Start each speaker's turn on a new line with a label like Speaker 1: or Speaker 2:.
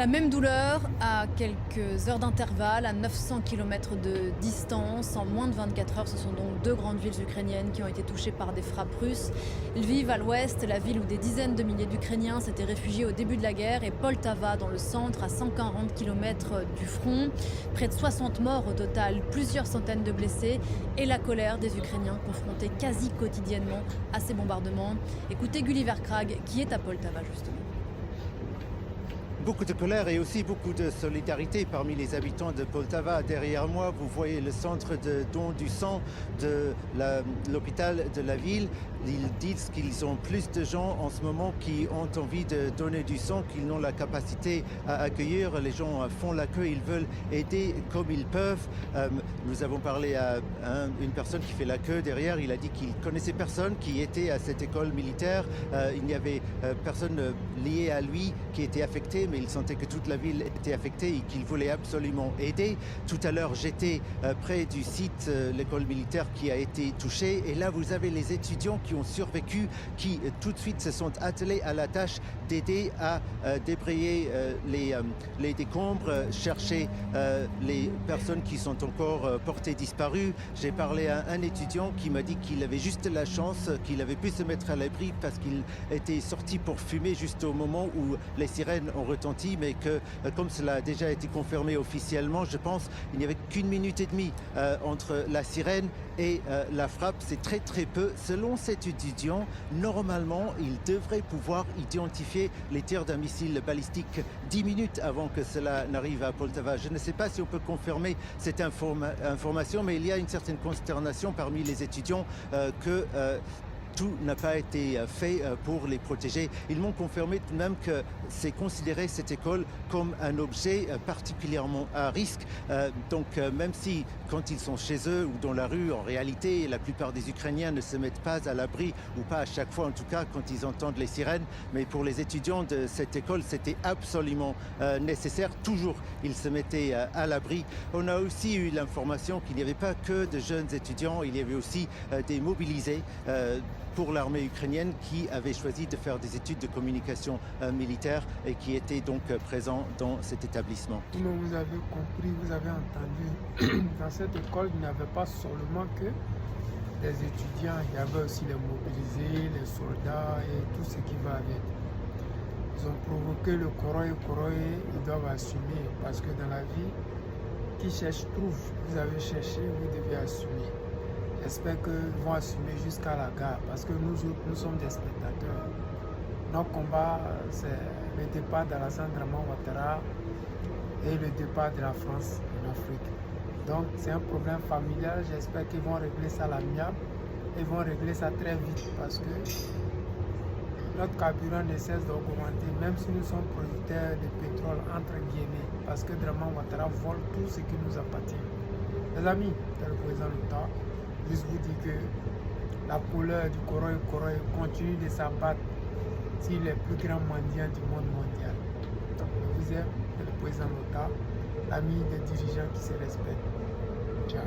Speaker 1: La même douleur à quelques heures d'intervalle, à 900 km de distance. En moins de 24 heures, ce sont donc deux grandes villes ukrainiennes qui ont été touchées par des frappes russes. Lviv à l'ouest, la ville où des dizaines de milliers d'Ukrainiens s'étaient réfugiés au début de la guerre, et Poltava dans le centre, à 140 km du front. Près de 60 morts au total, plusieurs centaines de blessés et la colère des Ukrainiens confrontés quasi quotidiennement à ces bombardements. Écoutez Gulliver Krag qui est à Poltava justement.
Speaker 2: Beaucoup de colère et aussi beaucoup de solidarité parmi les habitants de Poltava. Derrière moi, vous voyez le centre de don du sang de l'hôpital de la ville. Ils disent qu'ils ont plus de gens en ce moment qui ont envie de donner du sang qu'ils n'ont la capacité à accueillir. Les gens font la queue, ils veulent aider comme ils peuvent. Nous avons parlé à une personne qui fait la queue derrière. Il a dit qu'il connaissait personne qui était à cette école militaire. Il n'y avait personne lié à lui qui était affecté, mais il sentait que toute la ville était affectée et qu'il voulait absolument aider. Tout à l'heure, j'étais près du site, l'école militaire qui a été touchée. Et là, vous avez les étudiants qui ont survécu, qui tout de suite se sont attelés à la tâche d'aider à débrayer les décombres, chercher les personnes qui sont encore portées disparues. J'ai parlé à un étudiant qui m'a dit qu'il avait juste la chance, qu'il avait pu se mettre à l'abri parce qu'il était sorti pour fumer juste au moment où les sirènes ont retenti, mais que comme cela a déjà été confirmé officiellement, je pense il n'y avait qu'une minute et demie entre la sirène et la frappe. C'est très très peu. Selon cet étudiant, normalement il devrait pouvoir identifier les tirs d'un missile balistique 10 minutes avant que cela n'arrive à Poltava. Je ne sais pas si on peut confirmer cette information, mais il y a une certaine consternation parmi les étudiants que tout n'a pas été fait pour les protéger. Ils m'ont confirmé tout de même que c'est considéré cette école comme un objet particulièrement à risque. Donc même si quand ils sont chez eux ou dans la rue, en réalité, la plupart des Ukrainiens ne se mettent pas à l'abri, ou pas à chaque fois en tout cas quand ils entendent les sirènes, mais pour les étudiants de cette école, c'était absolument nécessaire. Toujours, ils se mettaient à l'abri. On a aussi eu l'information qu'il n'y avait pas que de jeunes étudiants, il y avait aussi des mobilisés pour l'armée ukrainienne qui avait choisi de faire des études de communication militaire et qui étaient donc présents dans cet établissement.
Speaker 3: Comme vous avez compris, vous avez entendu, dans cette école, il n'y avait pas seulement que des étudiants, il y avait aussi les mobilisés, les soldats et tout ce qui va avec. Ils ont provoqué le Koroï, ils doivent assumer, parce que dans la vie, qui cherche trouve. Vous avez cherché, vous devez assumer. J'espère qu'ils vont assumer jusqu'à la gare, parce que nous sommes des spectateurs. Notre combat, c'est le départ d'Alassane Draman Ouattara et le départ de la France en Afrique. Donc c'est un problème familial, j'espère qu'ils vont régler ça à l'amiable. Ils vont régler ça très vite, parce que notre carburant ne cesse d'augmenter, même si nous sommes producteurs de pétrole, entre guillemets, parce que Draman Ouattara vole tout ce qui nous appartient. Les amis, c'est le président Lota. Juste vous dire que la couleur du Koroï continue de s'abattre sur les plus grands mendiants du monde mondial. Donc, vous êtes le président Lota, l'ami des dirigeants qui se respectent. Ciao.